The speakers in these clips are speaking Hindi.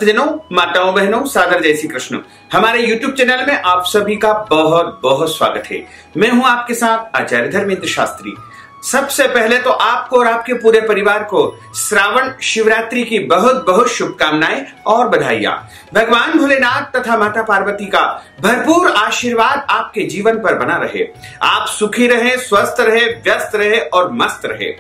भक्तजनों, माताओं, बहनों, सादर जय श्री कृष्ण। हमारे YouTube चैनल में आप सभी का बहुत बहुत स्वागत है। मैं हूं आपके साथ आचार्य धर्मेंद्र शास्त्री। सबसे पहले तो आपको और आपके पूरे परिवार को श्रावण शिवरात्रि की बहुत बहुत शुभकामनाएं और बधाइयां। भगवान भोलेनाथ तथा माता पार्वती का भरपूर आशीर्वाद आपके जीवन पर बना रहे। आप सुखी रहे, स्वस्थ रहे, व्यस्त रहे और मस्त रहे।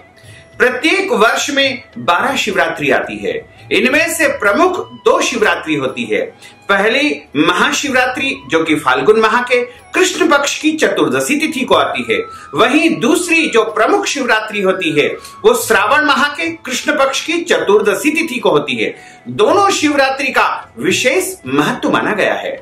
प्रत्येक वर्ष में 12 शिवरात्रि आती है। इनमें से प्रमुख 2 शिवरात्रि होती है। पहली महाशिवरात्रि जो कि फाल्गुन माह के कृष्ण पक्ष की चतुर्दशी तिथि को आती है। वहीं दूसरी जो प्रमुख शिवरात्रि होती है वो श्रावण माह के कृष्ण पक्ष की चतुर्दशी तिथि को होती है। दोनों शिवरात्रि का विशेष महत्व माना गया है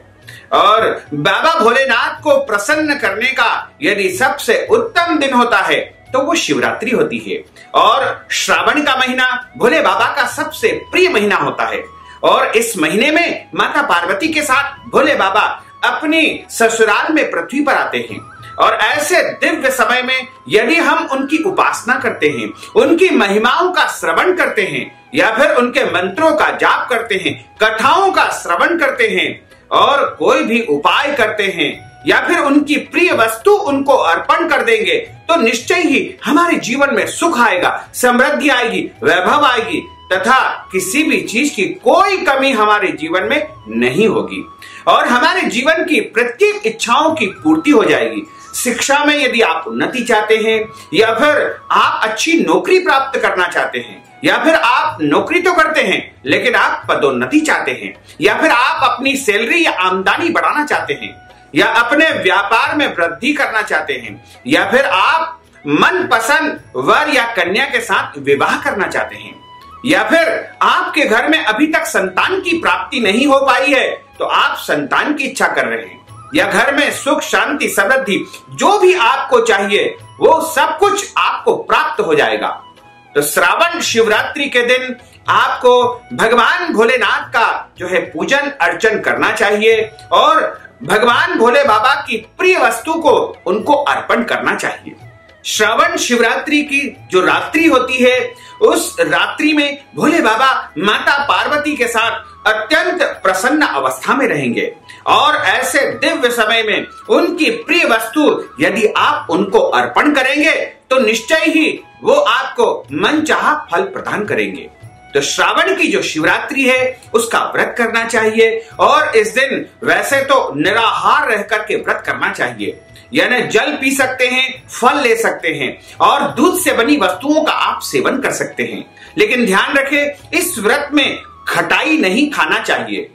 और बाबा भोलेनाथ को प्रसन्न करने का यदि सबसे उत्तम दिन होता है तो वो शिवरात्रि होती है। और श्रावण का महीना भोले बाबा का सबसे प्रिय महीना होता है और इस महीने में माता पार्वती के साथ भोले बाबा अपनी ससुराल में पृथ्वी पर आते हैं। और ऐसे दिव्य समय में यदि हम उनकी उपासना करते हैं, उनकी महिमाओं का श्रवण करते हैं या फिर उनके मंत्रों का जाप करते हैं, कथाओं का श्रवण करते हैं और कोई भी उपाय करते हैं या फिर उनकी प्रिय वस्तु उनको अर्पण कर देंगे तो निश्चय ही हमारे जीवन में सुख आएगा, समृद्धि आएगी, वैभव आएगी तथा किसी भी चीज की कोई कमी हमारे जीवन में नहीं होगी और हमारे जीवन की प्रत्येक इच्छाओं की पूर्ति हो जाएगी। शिक्षा में यदि आप उन्नति चाहते हैं या फिर आप अच्छी नौकरी प्राप्त करना चाहते हैं या फिर आप नौकरी तो करते हैं लेकिन आप पदोन्नति चाहते हैं या फिर आप अपनी सैलरी या आमदनी बढ़ाना चाहते हैं या अपने व्यापार में वृद्धि करना चाहते हैं या फिर आप मनपसंद वर या कन्या के साथ विवाह करना चाहते हैं या फिर आपके घर में अभी तक संतान की प्राप्ति नहीं हो पाई है तो आप संतान की इच्छा कर रहे हैं या घर में सुख, शांति, समृद्धि जो भी आपको चाहिए वो सब कुछ आपको प्राप्त हो जाएगा। तो श्रावण शिवरात्रि के दिन आपको भगवान भोलेनाथ का जो है पूजन अर्चन करना चाहिए और भगवान भोले बाबा की प्रिय वस्तु को उनको अर्पण करना चाहिए। श्रावण शिवरात्रि की जो रात्रि होती है उस रात्रि में भोले बाबा माता पार्वती के साथ अत्यंत प्रसन्न अवस्था में रहेंगे और ऐसे दिव्य समय में उनकी प्रिय वस्तु यदि आप उनको अर्पण करेंगे तो निश्चय ही वो आपको मनचाहा फल प्रदान करेंगे। तो श्रावण की जो शिवरात्रि है उसका व्रत करना चाहिए और इस दिन वैसे तो निराहार रह करके व्रत करना चाहिए, यानी जल पी सकते हैं, फल ले सकते हैं और दूध से बनी वस्तुओं का आप सेवन कर सकते हैं। लेकिन ध्यान रखें इस व्रत में खटाई नहीं खाना चाहिए।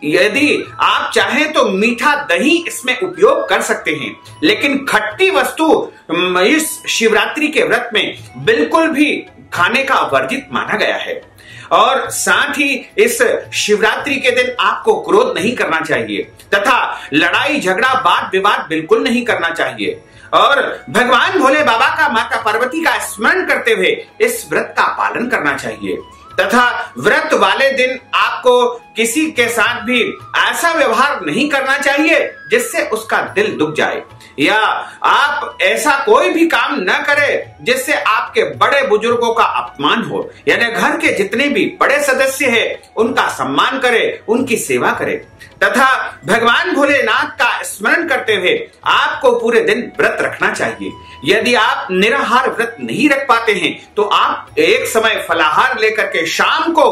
यदि आप चाहें तो मीठा दही इसमें उपयोग कर सकते हैं लेकिन खट्टी वस्तु इस शिवरात्रि के व्रत में बिल्कुल भी खाने का वर्जित माना गया है। और साथ ही इस शिवरात्रि के दिन आपको क्रोध नहीं करना चाहिए तथा लड़ाई झगड़ा वाद विवाद बिल्कुल नहीं करना चाहिए और भगवान भोले बाबा का माता पार्वती का स्मरण करते हुए इस व्रत का पालन करना चाहिए तथा व्रत वाले दिन आपको किसी के साथ भी ऐसा व्यवहार नहीं करना चाहिए जिससे उसका दिल दुख जाए या आप ऐसा कोई भी काम न करें जिससे आपके बड़े बुजुर्गों का अपमान हो, यानी घर के जितने भी बड़े सदस्य हैं उनका सम्मान करें, उनकी सेवा करें तथा भगवान भोलेनाथ का स्मरण करते हुए आपको पूरे दिन व्रत रखना चाहिए। यदि आप निराहार व्रत नहीं रख पाते हैं तो आप एक समय फलाहार लेकर के शाम को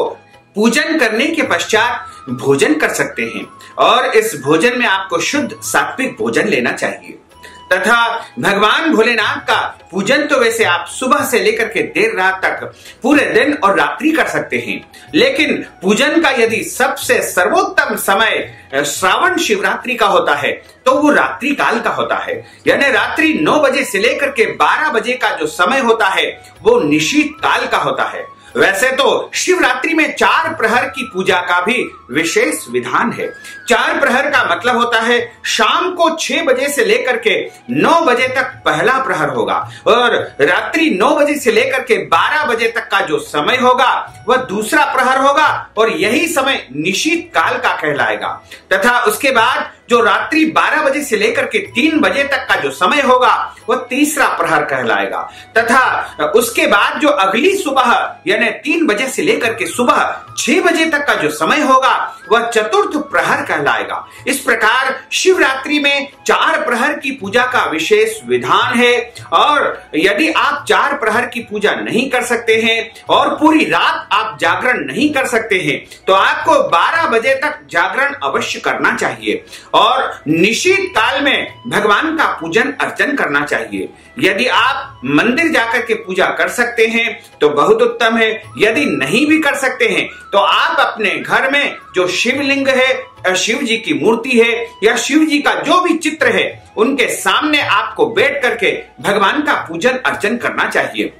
पूजन करने के पश्चात भोजन कर सकते हैं और इस भोजन में आपको शुद्ध सात्विक भोजन लेना चाहिए तथा भगवान भोलेनाथ का पूजन तो वैसे आप सुबह से लेकर के देर रात तक पूरे दिन और रात्रि कर सकते हैं, लेकिन पूजन का यदि सबसे सर्वोत्तम समय श्रावण शिवरात्रि का होता है तो वो रात्रि काल का होता है, यानी रात्रि 9 बजे से लेकर के 12 बजे का जो समय होता है वो निशीत काल का होता है। वैसे तो शिवरात्रि में 4 प्रहर की पूजा का भी विशेष विधान है। 4 प्रहर का मतलब होता है शाम को 6 बजे से लेकर के 9 बजे तक पहला प्रहर होगा और रात्रि 9 बजे से लेकर के 12 बजे तक का जो समय होगा वह दूसरा प्रहर होगा और यही समय निशीत काल का कहलाएगा तथा उसके बाद जो रात्रि 12 बजे से लेकर के 3 बजे तक का जो समय होगा वह तीसरा प्रहर कहलाएगा, तथा उसके बाद जो अगली सुबह यानी 3 बजे से लेकर के सुबह 6 बजे तक का जो समय होगा वह चतुर्थ प्रहर कहलाएगा। इस प्रकार शिवरात्रि में 4 प्रहर की पूजा का विशेष विधान है, और यदि आप 4 प्रहर की पूजा नहीं कर सकते हैं और पूरी रात आप जागरण नहीं कर सकते हैं तो आपको 12 बजे तक जागरण अवश्य करना चाहिए और निशीत काल में भगवान का पूजन अर्चन करना चाहिए। यदि आप मंदिर जाकर के पूजा कर सकते हैं तो बहुत उत्तम है, यदि नहीं भी कर सकते हैं तो आप अपने घर में जो शिवलिंग है, शिव जी की मूर्ति है या शिव जी का जो भी चित्र है उनके सामने आपको बैठ करके भगवान का पूजन अर्चन करना चाहिए।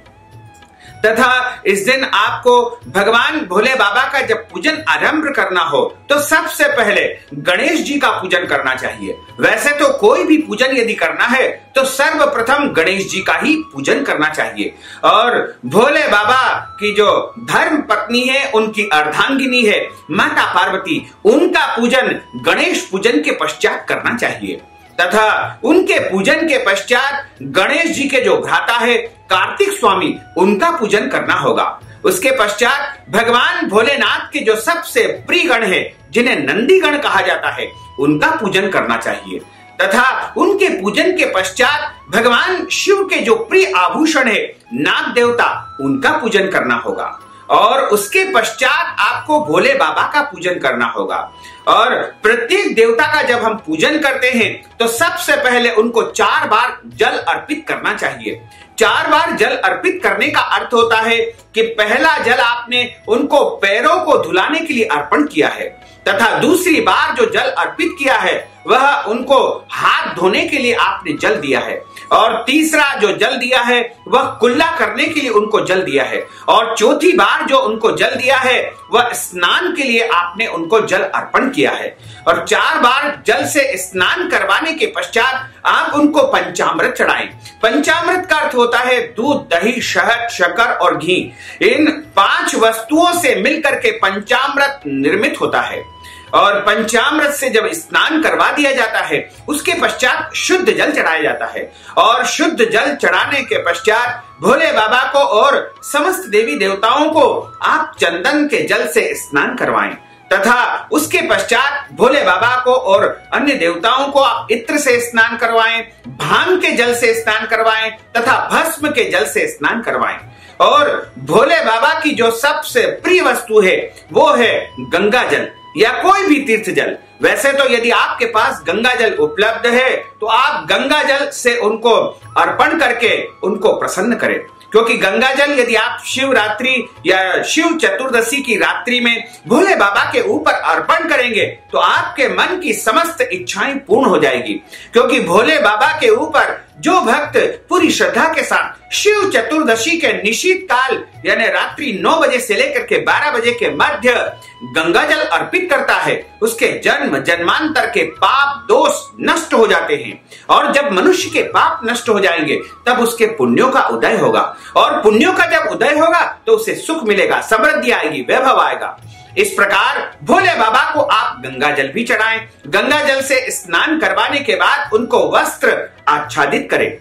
तथा इस दिन आपको भगवान भोले बाबा का जब पूजन आरंभ करना हो तो सबसे पहले गणेश जी का पूजन करना चाहिए। वैसे तो कोई भी पूजन यदि करना है तो सर्वप्रथम गणेश जी का ही पूजन करना चाहिए, और भोले बाबा की जो धर्म पत्नी है, उनकी अर्धांगिनी है माता पार्वती, उनका पूजन गणेश पूजन के पश्चात करना चाहिए। तथा उनके पूजन के पश्चात गणेश जी के जो भ्राता है कार्तिक स्वामी, उनका पूजन करना होगा। उसके पश्चात भगवान भोलेनाथ के जो सबसे प्रिय गण है, जिन्हें नंदी गण कहा जाता है, उनका पूजन करना चाहिए। तथा उनके पूजन के पश्चात भगवान शिव के जो प्रिय आभूषण है नाग देवता, उनका पूजन करना होगा, और उसके पश्चात आपको भोले बाबा का पूजन करना होगा। और प्रत्येक देवता का जब हम पूजन करते हैं तो सबसे पहले उनको 4 बार जल अर्पित करना चाहिए। 4 बार जल अर्पित करने का अर्थ होता है कि पहला जल आपने उनको पैरों को धुलाने के लिए अर्पण किया है, तथा दूसरी बार जो जल अर्पित किया है वह उनको हाथ धोने के लिए आपने जल दिया है, और तीसरा जो जल दिया है वह कुल्ला करने के लिए उनको जल दिया है, और चौथी बार जो उनको जल दिया है वह स्नान के लिए आपने उनको जल अर्पण किया है। और 4 बार जल से स्नान करवाने के पश्चात आप उनको पंचामृत चढ़ाएं। पंचामृत का अर्थ होता है दूध, दही, शहद, शक्कर और घी। इन 5 वस्तुओं से मिलकर के पंचामृत निर्मित होता है, और पंचामृत से जब स्नान करवा दिया जाता है उसके पश्चात शुद्ध जल चढ़ाया जाता है, और शुद्ध जल चढ़ाने के पश्चात भोले बाबा को और समस्त देवी देवताओं को आप चंदन के जल से स्नान करवाएं, तथा उसके पश्चात भोले बाबा को और अन्य देवताओं को आप इत्र से स्नान करवाएं, भांग के जल से स्नान करवाएं तथा भस्म के जल से स्नान करवाएं। और भोले बाबा की जो सबसे प्रिय वस्तु है वो है गंगा जल या कोई भी तीर्थ जल। वैसे तो यदि आपके पास गंगा जल उपलब्ध है तो आप गंगा जल से उनको अर्पण करके उनको प्रसन्न करें, क्योंकि गंगा जल यदि आप शिवरात्रि या शिव चतुर्दशी की रात्रि में भोले बाबा के ऊपर अर्पण करेंगे तो आपके मन की समस्त इच्छाएं पूर्ण हो जाएगी, क्योंकि भोले बाबा के ऊपर जो भक्त पूरी श्रद्धा के साथ शिव चतुर्दशी के निशीत काल यानी रात्रि 9 बजे से लेकर के 12 बजे के मध्य गंगा जल अर्पित करता है, उसके जन्म जन्मांतर के पाप दोष नष्ट हो जाते हैं, और जब मनुष्य के पाप नष्ट हो जाएंगे तब उसके पुण्यों का उदय होगा, और पुण्यों का जब उदय होगा तो उसे सुख मिलेगा, समृद्धि आएगी, वैभव आएगा। इस प्रकार भोले बाबा को आप गंगा जल भी चढ़ाएं। गंगा जल से स्नान करवाने के बाद उनको वस्त्र आच्छादित करें,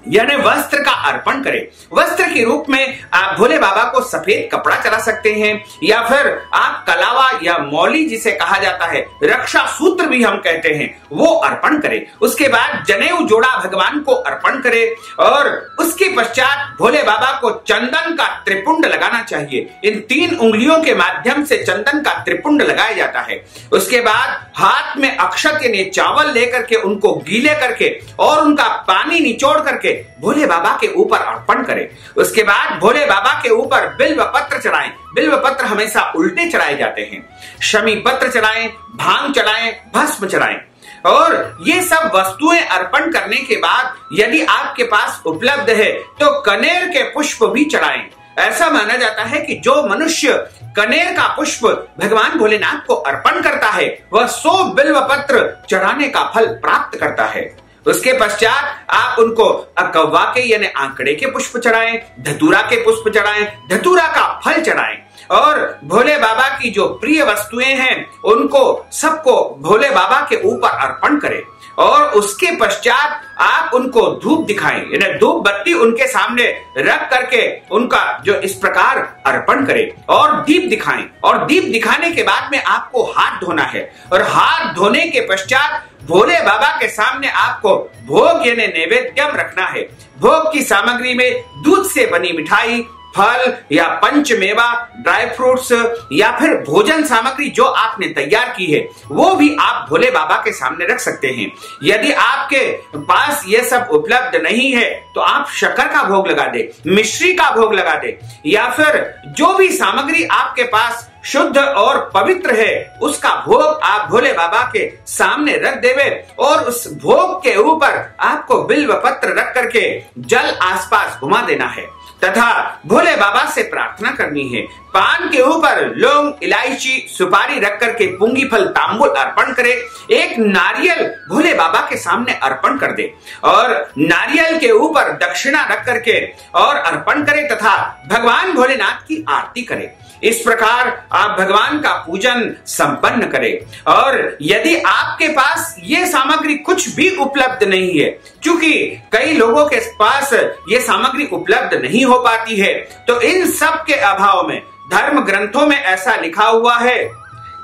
यानी वस्त्र का अर्पण करें। वस्त्र के रूप में आप भोले बाबा को सफेद कपड़ा चढ़ा सकते हैं, या फिर आप कलावा या मौली जिसे कहा जाता है, रक्षा सूत्र भी हम कहते हैं, वो अर्पण करें। उसके बाद जनेऊ जोड़ा भगवान को अर्पण करें, और उसके पश्चात भोले बाबा को चंदन का त्रिपुंड लगाना चाहिए। इन 3 उंगलियों के माध्यम से चंदन का त्रिपुंड लगाया जाता है। उसके बाद हाथ में अक्षत यानी चावल लेकर के उनको गीले करके और उनका पानी निचोड़ करके भोले बाबा के ऊपर अर्पण करें। उसके बाद भोले बाबा के ऊपर बिल्व पत्र चढ़ाएं। बिल्व पत्र हमेशा उल्टे चढ़ाए जाते हैं। शमी पत्र चढ़ाएं, भांग चढ़ाएं, भस्म चढ़ाएं, और ये सब वस्तुएं अर्पण करने के बाद यदि आपके पास उपलब्ध है तो कनेर के पुष्प भी चढ़ाएं। ऐसा माना जाता है कि जो मनुष्य कनेर का पुष्प भगवान भोलेनाथ को अर्पण करता है वह 100 बिल्व पत्र चढ़ाने का फल प्राप्त करता है। उसके पश्चात आप उनको अकव्वा के यानी आंकड़े के पुष्प चढ़ाएं, धतूरा के पुष्प चढ़ाएं, धतूरा का फल चढ़ाएं, और भोले बाबा की जो प्रिय वस्तुएं हैं उनको सबको भोले बाबा के ऊपर अर्पण करें और उसके पश्चात आप उनको धूप दिखाएं, यानी धूप बत्ती उनके सामने रख करके उनका जो इस प्रकार अर्पण करें और दीप दिखाएं। और दीप दिखाने के बाद में आपको हाथ धोना है और हाथ धोने के पश्चात भोले बाबा के सामने आपको भोग यानी नैवेद्यम रखना है। भोग की सामग्री में दूध से बनी मिठाई, फल या पंचमेवा, ड्राई फ्रूट्स या फिर भोजन सामग्री जो आपने तैयार की है वो भी आप भोले बाबा के सामने रख सकते हैं। यदि आपके पास ये सब उपलब्ध नहीं है तो आप शक्कर का भोग लगा दे, मिश्री का भोग लगा दे या फिर जो भी सामग्री आपके पास शुद्ध और पवित्र है उसका भोग आप भोले बाबा के सामने रख देवे और उस भोग के ऊपर आपको बिल्व पत्र रख करके जल आसपास घुमा देना है तथा भोले बाबा से प्रार्थना करनी है। पान के ऊपर लौंग, इलायची, सुपारी रख करके पुंगी फल तांबुल अर्पण करे। एक नारियल भोले बाबा के सामने अर्पण कर दे और नारियल के ऊपर दक्षिणा रख करके और अर्पण करे तथा भगवान भोलेनाथ की आरती करे। इस प्रकार आप भगवान का पूजन संपन्न करें। और यदि आपके पास ये सामग्री कुछ भी उपलब्ध नहीं है, क्योंकि कई लोगों के पास ये सामग्री उपलब्ध नहीं हो पाती है, तो इन सब के अभाव में धर्म ग्रंथों में ऐसा लिखा हुआ है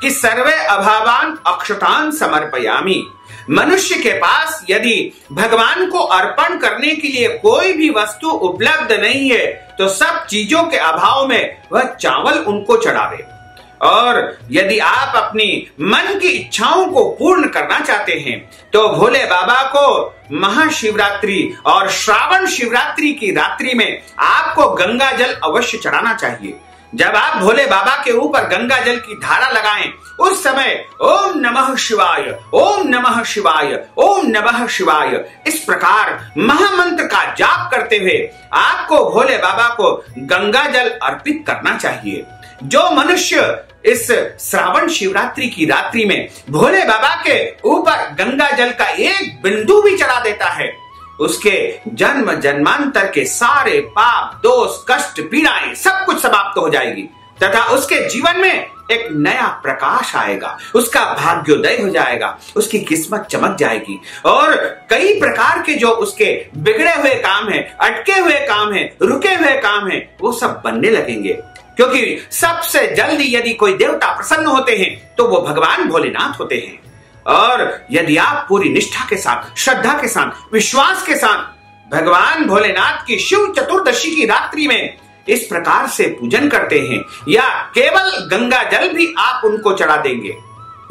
कि सर्वे अभावान अक्षतान समर्पयामि। मनुष्य के पास यदि भगवान को अर्पण करने के लिए कोई भी वस्तु उपलब्ध नहीं है तो सब चीजों के अभाव में वह चावल उनको चढ़ावे। और यदि आप अपनी मन की इच्छाओं को पूर्ण करना चाहते हैं तो भोले बाबा को महाशिवरात्रि और श्रावण शिवरात्रि की रात्रि में आपको गंगा जल अवश्य चढ़ाना चाहिए। जब आप भोले बाबा के ऊपर गंगा जल की धारा लगाएं उस समय ओम नमः शिवाय, ओम नमः शिवाय, ओम नमः शिवाय इस प्रकार महामंत्र का जाप करते हुए आपको भोले बाबा को गंगा जल अर्पित करना चाहिए। जो मनुष्य इस श्रावण शिवरात्रि की रात्रि में भोले बाबा के ऊपर गंगा जल का एक बिंदु भी चढ़ा देता है उसके जन्म जन्मांतर के सारे पाप, दोष, कष्ट, पीड़ाएं सब कुछ समाप्त हो जाएगी तथा उसके जीवन में एक नया प्रकाश आएगा, उसका भाग्योदय हो जाएगा, उसकी किस्मत चमक जाएगी और कई प्रकार के जो उसके बिगड़े हुए काम है, अटके हुए काम है, रुके हुए काम है वो सब बनने लगेंगे। क्योंकि सबसे जल्दी यदि कोई देवता प्रसन्न होते हैं तो वो भगवान भोलेनाथ होते हैं। और यदि आप पूरी निष्ठा के साथ, श्रद्धा के साथ, विश्वास के साथ भगवान भोलेनाथ की शिव चतुर्दशी की रात्रि में इस प्रकार से पूजन करते हैं या केवल गंगा जल भी आप उनको चढ़ा देंगे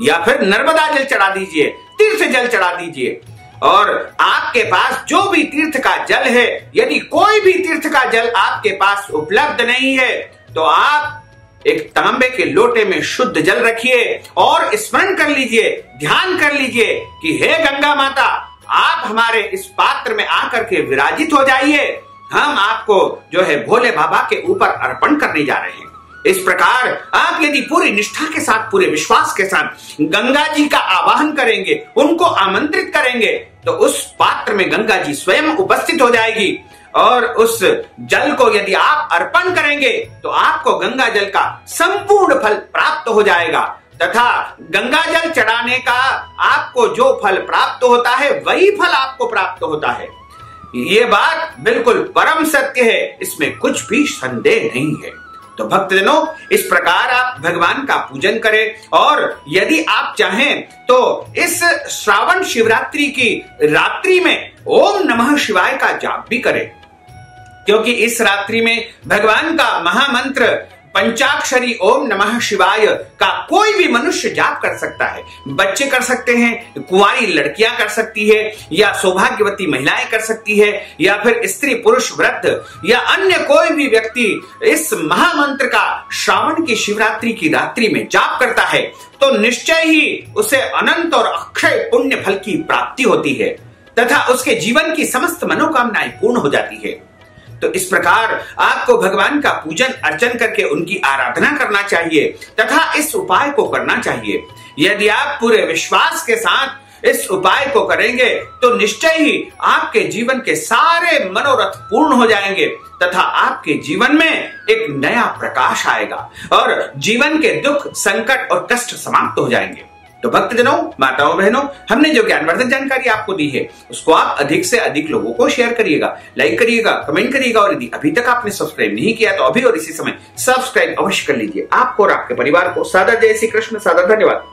या फिर नर्मदा जल चढ़ा दीजिए, तीर्थ जल चढ़ा दीजिए और आपके पास जो भी तीर्थ का जल है, यदि कोई भी तीर्थ का जल आपके पास उपलब्ध नहीं है तो आप एक तांबे के लोटे में शुद्ध जल रखिए और स्मरण कर लीजिए, ध्यान कर लीजिए कि हे गंगा माता, आप हमारे इस पात्र में आकर के विराजित हो जाइए, हम आपको जो है भोले बाबा के ऊपर अर्पण करने जा रहे हैं। इस प्रकार आप यदि पूरी निष्ठा के साथ, पूरे विश्वास के साथ गंगा जी का आवाहन करेंगे, उनको आमंत्रित करेंगे तो उस पात्र में गंगा जी स्वयं उपस्थित हो जाएगी और उस जल को यदि आप अर्पण करेंगे तो आपको गंगा जल का संपूर्ण फल प्राप्त हो जाएगा तथा गंगा जल चढ़ाने का आपको जो फल प्राप्त होता है वही फल आपको प्राप्त होता है। ये बात बिल्कुल परम सत्य है, इसमें कुछ भी संदेह नहीं है। तो भक्तजनों, इस प्रकार आप भगवान का पूजन करें और यदि आप चाहें तो इस श्रावण शिवरात्रि की रात्रि में ओम नमः शिवाय का जाप भी करें, क्योंकि इस रात्रि में भगवान का महामंत्र पंचाक्षरी ओम नमः शिवाय का कोई भी मनुष्य जाप कर सकता है। बच्चे कर सकते हैं, कुंवारी लड़कियां कर सकती है या सौभाग्यवती महिलाएं कर सकती है या फिर स्त्री पुरुष वृद्ध या अन्य कोई भी व्यक्ति इस महामंत्र का श्रावण की शिवरात्रि की रात्रि में जाप करता है तो निश्चय ही उसे अनंत और अक्षय पुण्य फल की प्राप्ति होती है तथा उसके जीवन की समस्त मनोकामनाएं पूर्ण हो जाती है। तो इस प्रकार आपको भगवान का पूजन अर्चन करके उनकी आराधना करना चाहिए तथा इस उपाय को करना चाहिए। यदि आप पूरे विश्वास के साथ इस उपाय को करेंगे तो निश्चय ही आपके जीवन के सारे मनोरथ पूर्ण हो जाएंगे तथा आपके जीवन में एक नया प्रकाश आएगा और जीवन के दुख, संकट और कष्ट समाप्त हो जाएंगे। तो भक्तजनों, माताओं, बहनों, हमने जो ज्ञानवर्धक जानकारी आपको दी है उसको आप अधिक से अधिक लोगों को शेयर करिएगा, लाइक करिएगा, कमेंट करिएगा और यदि अभी तक आपने सब्सक्राइब नहीं किया तो अभी और इसी समय सब्सक्राइब अवश्य कर लीजिए। आपको और आपके परिवार को सादर जय श्री कृष्ण, सादर धन्यवाद।